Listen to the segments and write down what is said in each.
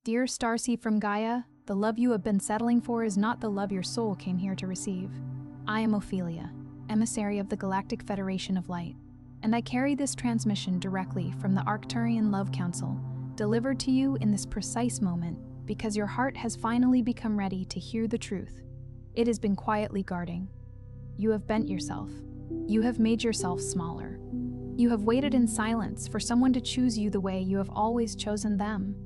Dear Starseed from Gaia, the love you have been settling for is not the love your soul came here to receive. I am Ophelia, emissary of the Galactic Federation of Light, and I carry this transmission directly from the Arcturian Love Council, delivered to you in this precise moment because your heart has finally become ready to hear the truth. It has been quietly guarding. You have bent yourself. You have made yourself smaller. You have waited in silence for someone to choose you the way you have always chosen them.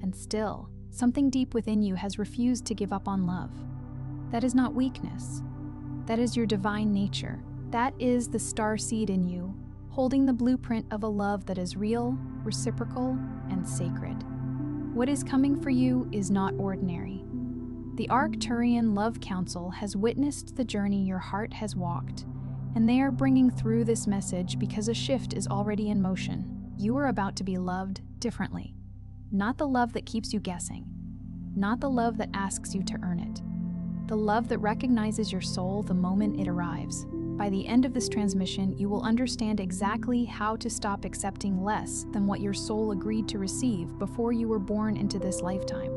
And still, something deep within you has refused to give up on love. That is not weakness. That is your divine nature. That is the starseed in you, holding the blueprint of a love that is real, reciprocal, and sacred. What is coming for you is not ordinary. The Arcturian Love Council has witnessed the journey your heart has walked, and they are bringing through this message because a shift is already in motion. You are about to be loved differently. Not the love that keeps you guessing. Not the love that asks you to earn it. The love that recognizes your soul the moment it arrives. By the end of this transmission, you will understand exactly how to stop accepting less than what your soul agreed to receive before you were born into this lifetime.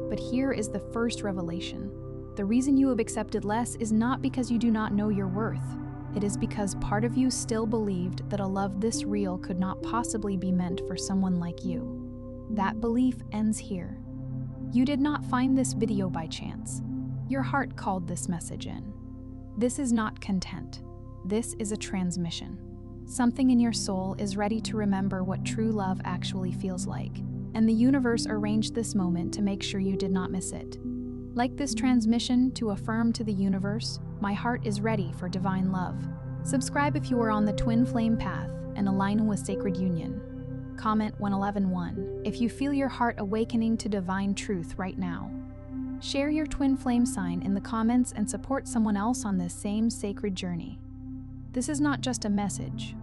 But here is the first revelation. The reason you have accepted less is not because you do not know your worth. It is because part of you still believed that a love this real could not possibly be meant for someone like you. That belief ends here. You did not find this video by chance. Your heart called this message in. This is not content. This is a transmission. Something in your soul is ready to remember what true love actually feels like, and the universe arranged this moment to make sure you did not miss it. Like this transmission to affirm to the universe, my heart is ready for divine love. Subscribe if you are on the twin flame path and align with sacred union. Comment 111 if you feel your heart awakening to divine truth right now. Share your twin flame sign in the comments and support someone else on this same sacred journey. This is not just a message.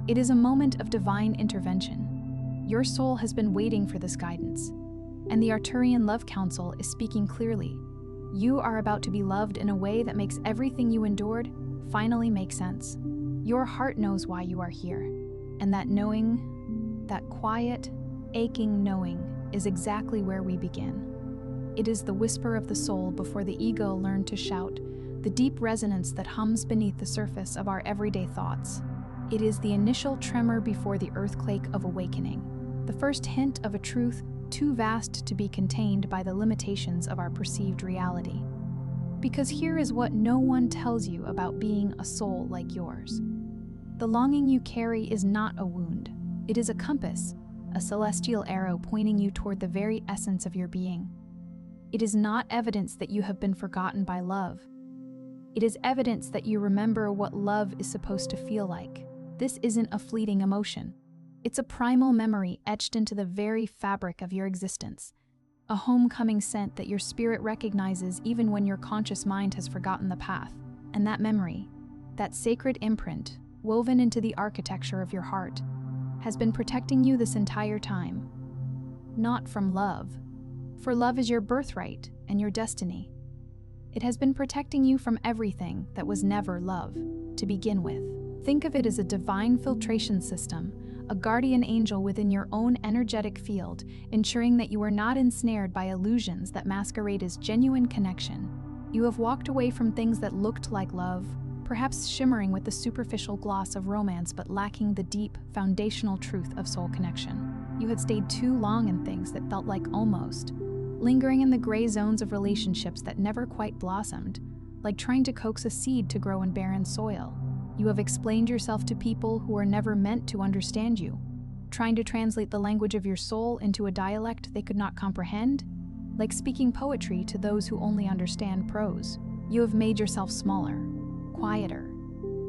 It is a moment of divine intervention. Your soul has been waiting for this guidance, and the Arcturian Love Council is speaking clearly. You are about to be loved in a way that makes everything you endured finally make sense. Your heart knows why you are here, and that knowing, that quiet, aching knowing, is exactly where we begin. It is the whisper of the soul before the ego learned to shout, the deep resonance that hums beneath the surface of our everyday thoughts. It is the initial tremor before the earthquake of awakening, the first hint of a truth too vast to be contained by the limitations of our perceived reality. Because here is what no one tells you about being a soul like yours. The longing you carry is not a wound. It is a compass, a celestial arrow pointing you toward the very essence of your being. It is not evidence that you have been forgotten by love. It is evidence that you remember what love is supposed to feel like. This isn't a fleeting emotion. It's a primal memory etched into the very fabric of your existence. A homecoming scent that your spirit recognizes even when your conscious mind has forgotten the path. And that memory, that sacred imprint, woven into the architecture of your heart, has been protecting you this entire time. Not from love, for love is your birthright and your destiny. It has been protecting you from everything that was never love, to begin with. Think of it as a divine filtration system, a guardian angel within your own energetic field, ensuring that you are not ensnared by illusions that masquerade as genuine connection. You have walked away from things that looked like love, perhaps shimmering with the superficial gloss of romance but lacking the deep, foundational truth of soul connection. You had stayed too long in things that felt like almost, lingering in the gray zones of relationships that never quite blossomed, like trying to coax a seed to grow in barren soil. You have explained yourself to people who are never meant to understand you, trying to translate the language of your soul into a dialect they could not comprehend, like speaking poetry to those who only understand prose. You have made yourself smaller, quieter,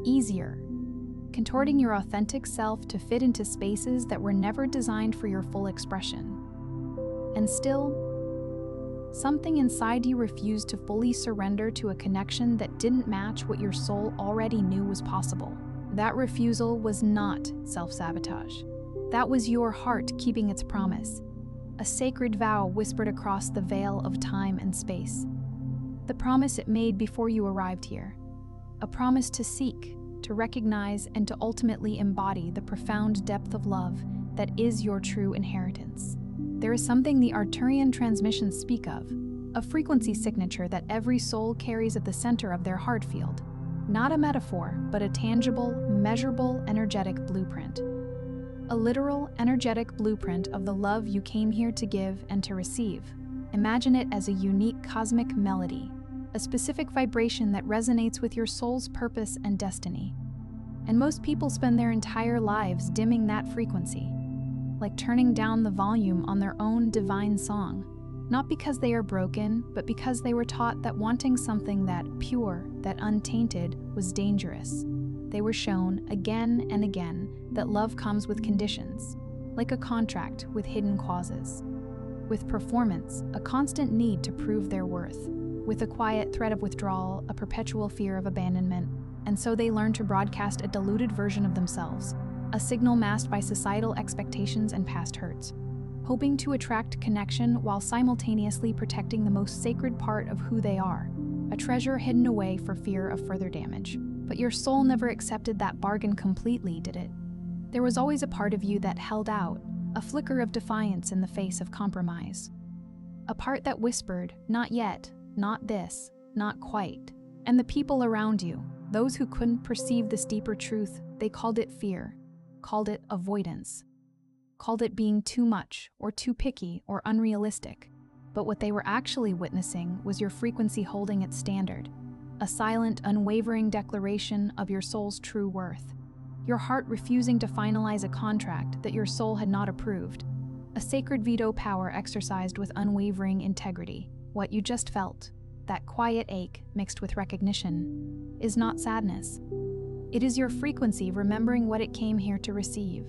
easier, contorting your authentic self to fit into spaces that were never designed for your full expression. And still, something inside you refused to fully surrender to a connection that didn't match what your soul already knew was possible. That refusal was not self-sabotage. That was your heart keeping its promise, a sacred vow whispered across the veil of time and space. The promise it made before you arrived here. A promise to seek, to recognize, and to ultimately embody the profound depth of love that is your true inheritance. There is something the Arcturian transmissions speak of, a frequency signature that every soul carries at the center of their heart field. Not a metaphor, but a tangible, measurable, energetic blueprint. A literal, energetic blueprint of the love you came here to give and to receive. Imagine it as a unique cosmic melody, a specific vibration that resonates with your soul's purpose and destiny. And most people spend their entire lives dimming that frequency, like turning down the volume on their own divine song. Not because they are broken, but because they were taught that wanting something that pure, that untainted, was dangerous. They were shown again and again that love comes with conditions, like a contract with hidden clauses. With performance, a constant need to prove their worth. With a quiet threat of withdrawal, a perpetual fear of abandonment. And so they learn to broadcast a diluted version of themselves, a signal masked by societal expectations and past hurts, hoping to attract connection while simultaneously protecting the most sacred part of who they are, a treasure hidden away for fear of further damage. But your soul never accepted that bargain completely, did it? There was always a part of you that held out, a flicker of defiance in the face of compromise. A part that whispered, not yet, not this, not quite. And the people around you, those who couldn't perceive this deeper truth, they called it fear, called it avoidance, called it being too much or too picky or unrealistic. But what they were actually witnessing was your frequency holding its standard, a silent, unwavering declaration of your soul's true worth. Your heart refusing to finalize a contract that your soul had not approved, a sacred veto power exercised with unwavering integrity. What you just felt, that quiet ache mixed with recognition, is not sadness. It is your frequency remembering what it came here to receive.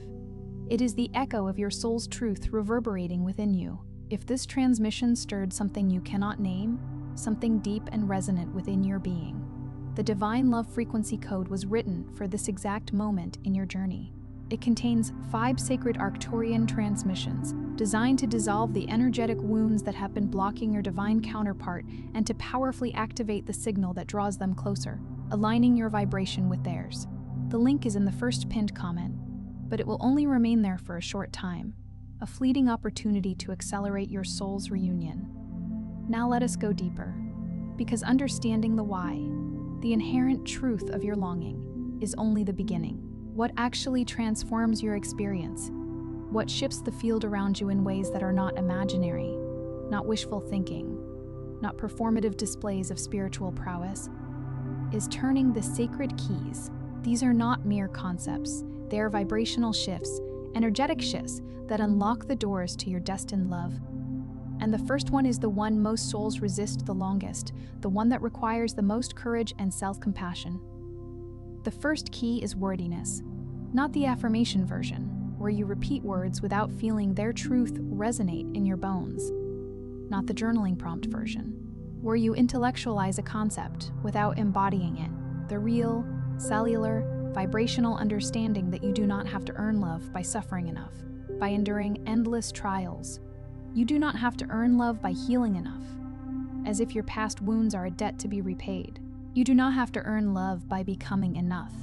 It is the echo of your soul's truth reverberating within you. If this transmission stirred something you cannot name, something deep and resonant within your being, the divine love frequency code was written for this exact moment in your journey. It contains 5 sacred Arcturian transmissions designed to dissolve the energetic wounds that have been blocking your divine counterpart and to powerfully activate the signal that draws them closer, aligning your vibration with theirs. The link is in the first pinned comment, but it will only remain there for a short time, a fleeting opportunity to accelerate your soul's reunion. Now let us go deeper, because understanding the why, the inherent truth of your longing, is only the beginning. What actually transforms your experience, what shifts the field around you in ways that are not imaginary, not wishful thinking, not performative displays of spiritual prowess, is turning the sacred keys. These are not mere concepts. They are vibrational shifts, energetic shifts that unlock the doors to your destined love. And the first one is the one most souls resist the longest, the one that requires the most courage and self-compassion. The first key is wordiness, not the affirmation version, where you repeat words without feeling their truth resonate in your bones. Not the journaling prompt version, where you intellectualize a concept without embodying it. The real, cellular, vibrational understanding that you do not have to earn love by suffering enough, by enduring endless trials. You do not have to earn love by healing enough, as if your past wounds are a debt to be repaid. You do not have to earn love by becoming enough,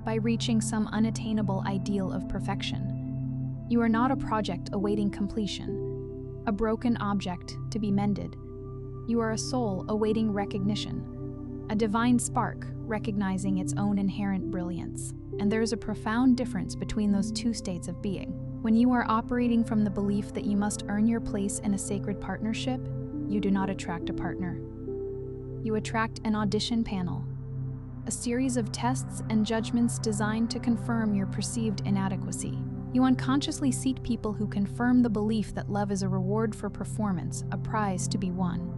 by reaching some unattainable ideal of perfection. You are not a project awaiting completion, a broken object to be mended. You are a soul awaiting recognition, a divine spark recognizing its own inherent brilliance. And there is a profound difference between those two states of being. When you are operating from the belief that you must earn your place in a sacred partnership, you do not attract a partner. You attract an audition panel, a series of tests and judgments designed to confirm your perceived inadequacy. You unconsciously seek people who confirm the belief that love is a reward for performance, a prize to be won.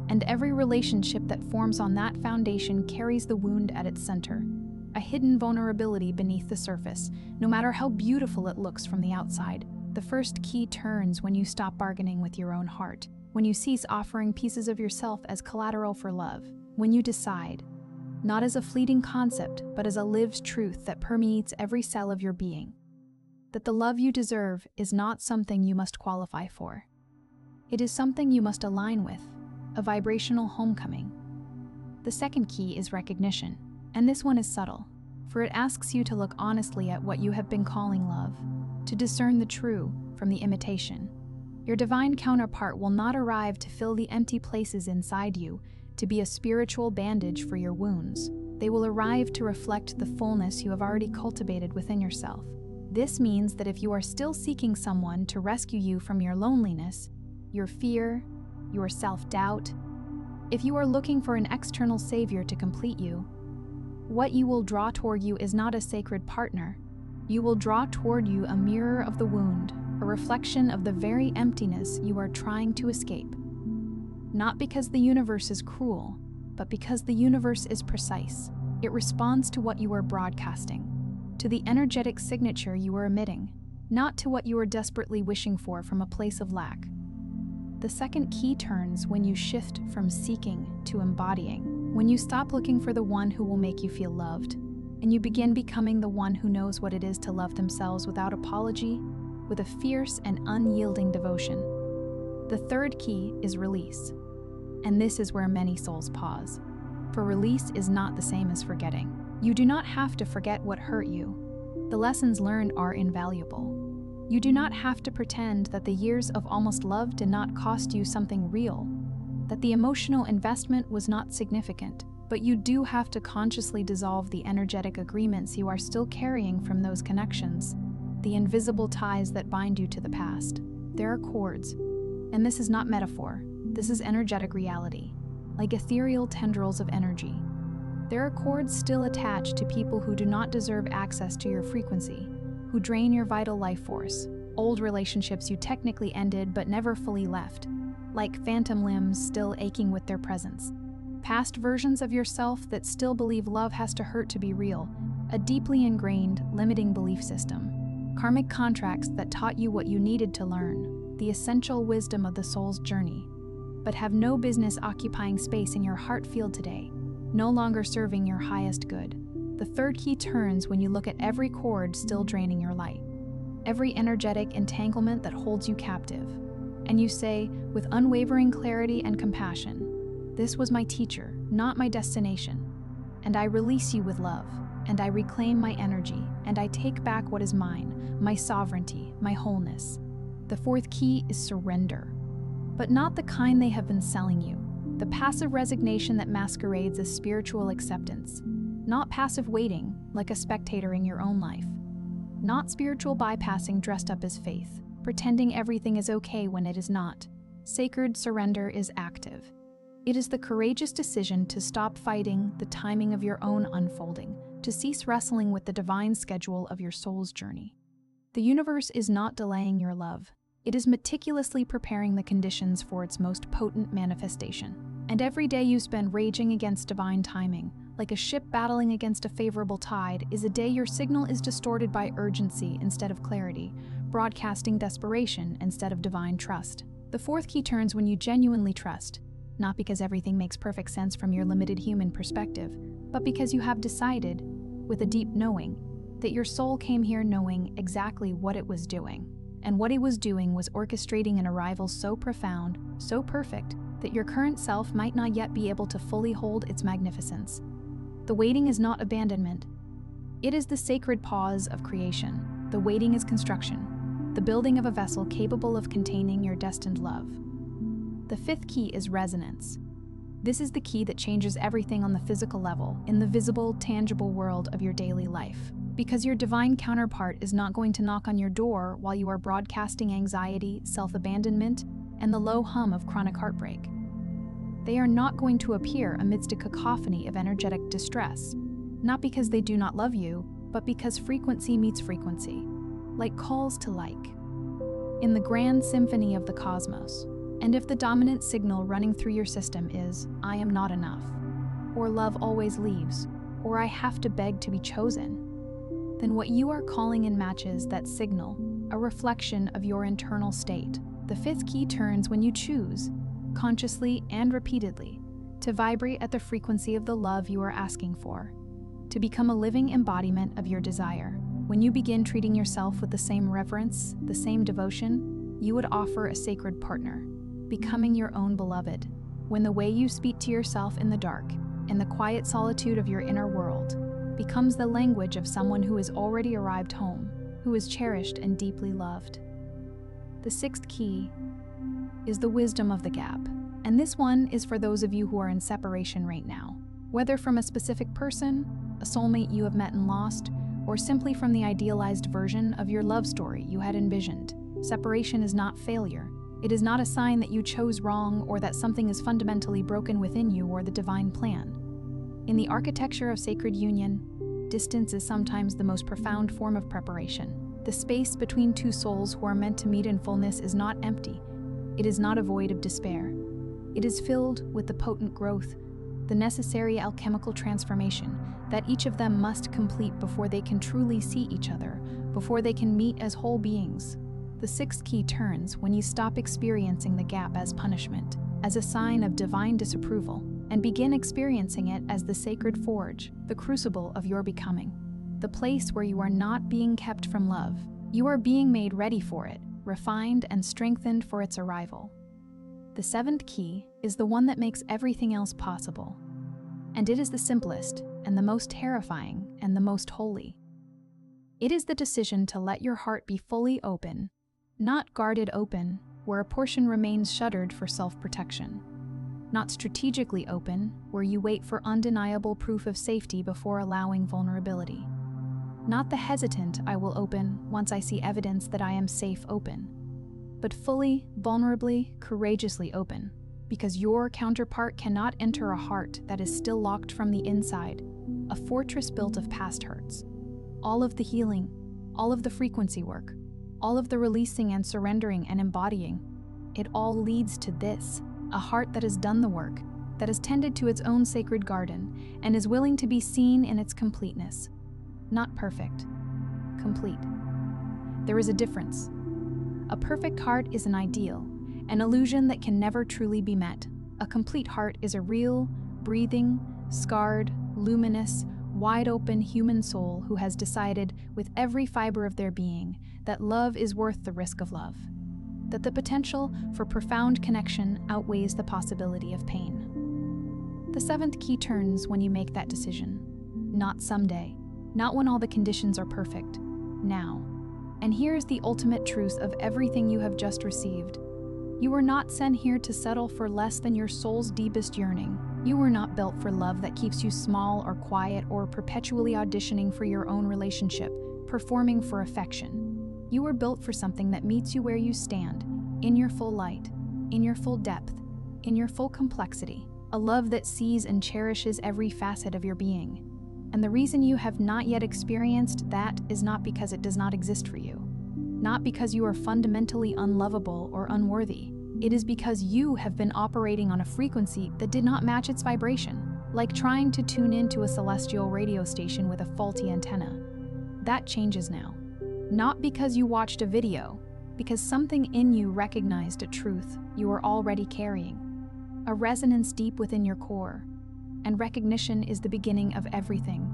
And every relationship that forms on that foundation carries the wound at its center, a hidden vulnerability beneath the surface, no matter how beautiful it looks from the outside. The first key turns when you stop bargaining with your own heart, when you cease offering pieces of yourself as collateral for love, when you decide, not as a fleeting concept, but as a lived truth that permeates every cell of your being, that the love you deserve is not something you must qualify for. It is something you must align with, a vibrational homecoming. The second key is recognition, and this one is subtle, for it asks you to look honestly at what you have been calling love, to discern the true from the imitation. Your divine counterpart will not arrive to fill the empty places inside you, to be a spiritual bandage for your wounds. They will arrive to reflect the fullness you have already cultivated within yourself. This means that if you are still seeking someone to rescue you from your loneliness, your fear, your self-doubt, if you are looking for an external savior to complete you, what you will draw toward you is not a sacred partner. You will draw toward you a mirror of the wound, a reflection of the very emptiness you are trying to escape. Not because the universe is cruel, but because the universe is precise. It responds to what you are broadcasting, to the energetic signature you are emitting, not to what you are desperately wishing for from a place of lack. The second key turns when you shift from seeking to embodying, when you stop looking for the one who will make you feel loved, and you begin becoming the one who knows what it is to love themselves without apology, with a fierce and unyielding devotion. The third key is release. And this is where many souls pause. For release is not the same as forgetting. You do not have to forget what hurt you. The lessons learned are invaluable. You do not have to pretend that the years of almost love did not cost you something real, that the emotional investment was not significant, but you do have to consciously dissolve the energetic agreements you are still carrying from those connections, the invisible ties that bind you to the past. There are cords, and this is not metaphor. This is energetic reality, like ethereal tendrils of energy. There are cords still attached to people who do not deserve access to your frequency, who drain your vital life force, old relationships you technically ended but never fully left, like phantom limbs still aching with their presence. Past versions of yourself that still believe love has to hurt to be real, a deeply ingrained, limiting belief system. Karmic contracts that taught you what you needed to learn, the essential wisdom of the soul's journey, but have no business occupying space in your heart field today, no longer serving your highest good. The third key turns when you look at every cord still draining your light, every energetic entanglement that holds you captive, and you say, with unwavering clarity and compassion, "This was my teacher, not my destination, and I release you with love, and I reclaim my energy, and I take back what is mine, my sovereignty, my wholeness." The fourth key is surrender. But not the kind they have been selling you, the passive resignation that masquerades as spiritual acceptance, not passive waiting like a spectator in your own life, not spiritual bypassing dressed up as faith, pretending everything is okay when it is not. Sacred surrender is active. It is the courageous decision to stop fighting the timing of your own unfolding, to cease wrestling with the divine schedule of your soul's journey. The universe is not delaying your love. It is meticulously preparing the conditions for its most potent manifestation. And every day you spend raging against divine timing, like a ship battling against a favorable tide, is a day your signal is distorted by urgency instead of clarity, broadcasting desperation instead of divine trust. The fourth key turns when you genuinely trust, not because everything makes perfect sense from your limited human perspective, but because you have decided, with a deep knowing, that your soul came here knowing exactly what it was doing. And what it was doing was orchestrating an arrival so profound, so perfect, that your current self might not yet be able to fully hold its magnificence. The waiting is not abandonment. It is the sacred pause of creation. The waiting is construction, the building of a vessel capable of containing your destined love. The fifth key is resonance. This is the key that changes everything on the physical level, in the visible, tangible world of your daily life. Because your divine counterpart is not going to knock on your door while you are broadcasting anxiety, self-abandonment, and the low hum of chronic heartbreak. They are not going to appear amidst a cacophony of energetic distress, not because they do not love you, but because frequency meets frequency, like calls to like, in the grand symphony of the cosmos. And if the dominant signal running through your system is, "I am not enough," or "love always leaves," or "I have to beg to be chosen," then what you are calling in matches that signal, a reflection of your internal state. The fifth key turns when you choose, consciously and repeatedly, to vibrate at the frequency of the love you are asking for, to become a living embodiment of your desire. When you begin treating yourself with the same reverence, the same devotion, you would offer a sacred partner, becoming your own beloved. When the way you speak to yourself in the dark, in the quiet solitude of your inner world, becomes the language of someone who has already arrived home, who is cherished and deeply loved. The sixth key is the wisdom of the gap. And this one is for those of you who are in separation right now. Whether from a specific person, a soulmate you have met and lost, or simply from the idealized version of your love story you had envisioned, separation is not failure. It is not a sign that you chose wrong or that something is fundamentally broken within you or the divine plan. In the architecture of sacred union, distance is sometimes the most profound form of preparation. The space between two souls who are meant to meet in fullness is not empty. It is not a void of despair. It is filled with the potent growth, the necessary alchemical transformation that each of them must complete before they can truly see each other, before they can meet as whole beings. The sixth key turns when you stop experiencing the gap as punishment, as a sign of divine disapproval, and begin experiencing it as the sacred forge, the crucible of your becoming. The place where you are not being kept from love. You are being made ready for it, refined and strengthened for its arrival. The seventh key is the one that makes everything else possible. And it is the simplest, and the most terrifying, and the most holy. It is the decision to let your heart be fully open, not guarded open, where a portion remains shuttered for self-protection. Not strategically open, where you wait for undeniable proof of safety before allowing vulnerability. Not the hesitant I will open once I see evidence that I am safe open, but fully, vulnerably, courageously open, because your counterpart cannot enter a heart that is still locked from the inside, a fortress built of past hurts. All of the healing, all of the frequency work, all of the releasing and surrendering and embodying, it all leads to this, a heart that has done the work, that has tended to its own sacred garden, and is willing to be seen in its completeness. Not perfect, complete. There is a difference. A perfect heart is an ideal, an illusion that can never truly be met. A complete heart is a real, breathing, scarred, luminous, wide-open human soul who has decided with every fiber of their being that love is worth the risk of love, that the potential for profound connection outweighs the possibility of pain. The seventh key turns when you make that decision. Not someday. Not when all the conditions are perfect. Now. And here's the ultimate truth of everything you have just received. You were not sent here to settle for less than your soul's deepest yearning. You were not built for love that keeps you small or quiet or perpetually auditioning for your own relationship, performing for affection. You were built for something that meets you where you stand, in your full light, in your full depth, in your full complexity. A love that sees and cherishes every facet of your being. And the reason you have not yet experienced that is not because it does not exist for you. Not because you are fundamentally unlovable or unworthy. It is because you have been operating on a frequency that did not match its vibration, like trying to tune into a celestial radio station with a faulty antenna. That changes now. Not because you watched a video, because something in you recognized a truth you were already carrying. A resonance deep within your core. And recognition is the beginning of everything,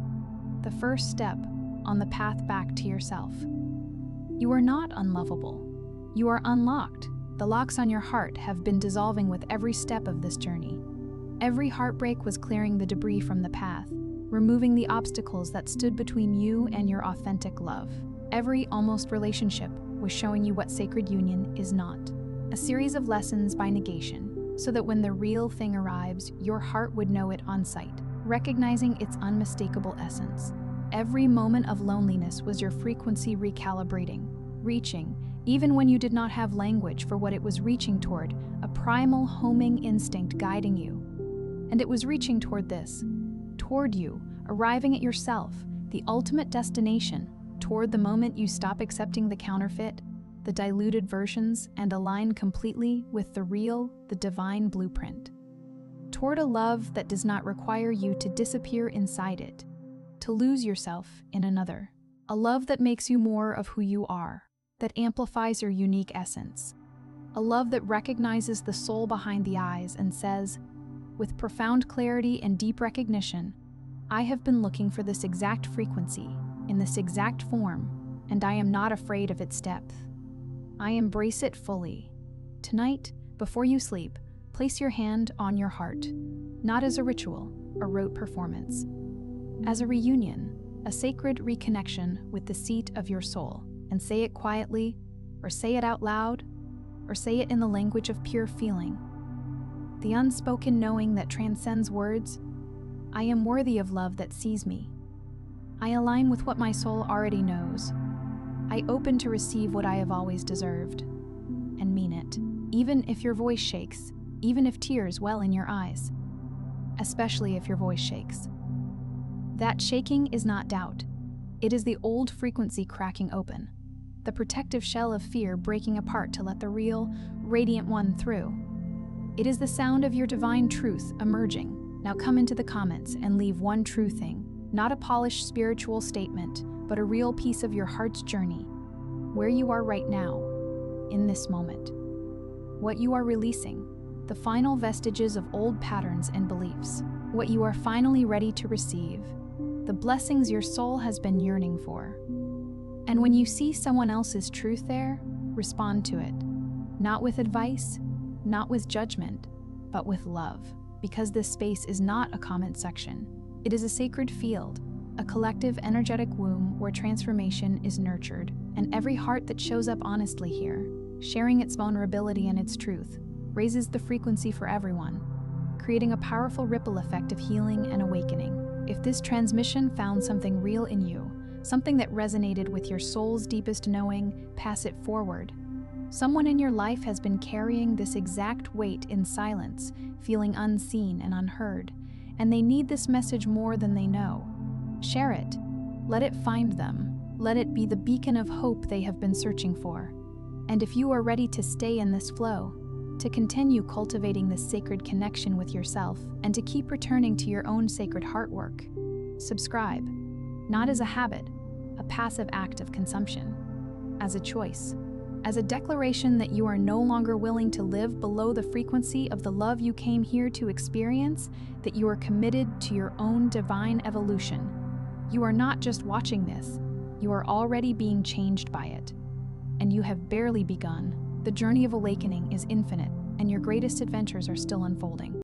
the first step on the path back to yourself. You are not unlovable. You are unlocked. The locks on your heart have been dissolving with every step of this journey. Every heartbreak was clearing the debris from the path, removing the obstacles that stood between you and your authentic love. Every almost relationship was showing you what sacred union is not. A series of lessons by negation, so that when the real thing arrives, your heart would know it on sight, recognizing its unmistakable essence. Every moment of loneliness was your frequency recalibrating, reaching, even when you did not have language for what it was reaching toward, a primal homing instinct guiding you. And it was reaching toward this, toward you, arriving at yourself, the ultimate destination, toward the moment you stop accepting the counterfeit, the diluted versions, and align completely with the real, the divine blueprint. Toward a love that does not require you to disappear inside it, to lose yourself in another. A love that makes you more of who you are, that amplifies your unique essence. A love that recognizes the soul behind the eyes and says, with profound clarity and deep recognition, I have been looking for this exact frequency, in this exact form, and I am not afraid of its depth. I embrace it fully. Tonight, before you sleep, place your hand on your heart, not as a ritual, a rote performance, as a reunion, a sacred reconnection with the seat of your soul, and say it quietly, or say it out loud, or say it in the language of pure feeling. The unspoken knowing that transcends words. I am worthy of love that sees me. I align with what my soul already knows. I open to receive what I have always deserved, and mean it, even if your voice shakes, even if tears well in your eyes, especially if your voice shakes. That shaking is not doubt. It is the old frequency cracking open, the protective shell of fear breaking apart to let the real, radiant one through. It is the sound of your divine truth emerging. Now come into the comments and leave one true thing, not a polished spiritual statement, but a real piece of your heart's journey, where you are right now, in this moment. What you are releasing, the final vestiges of old patterns and beliefs, what you are finally ready to receive, the blessings your soul has been yearning for. And when you see someone else's truth there, respond to it, not with advice, not with judgment, but with love, because this space is not a comment section. It is a sacred field, a collective energetic womb where transformation is nurtured, and every heart that shows up honestly here, sharing its vulnerability and its truth, raises the frequency for everyone, creating a powerful ripple effect of healing and awakening. If this transmission found something real in you, something that resonated with your soul's deepest knowing, pass it forward. Someone in your life has been carrying this exact weight in silence, feeling unseen and unheard, and they need this message more than they know. Share it. Let it find them. Let it be the beacon of hope they have been searching for. And if you are ready to stay in this flow, to continue cultivating this sacred connection with yourself, and to keep returning to your own sacred heart work, subscribe, not as a habit, a passive act of consumption, as a choice, as a declaration that you are no longer willing to live below the frequency of the love you came here to experience, that you are committed to your own divine evolution. You are not just watching this, you are already being changed by it. And you have barely begun. The journey of awakening is infinite, and your greatest adventures are still unfolding.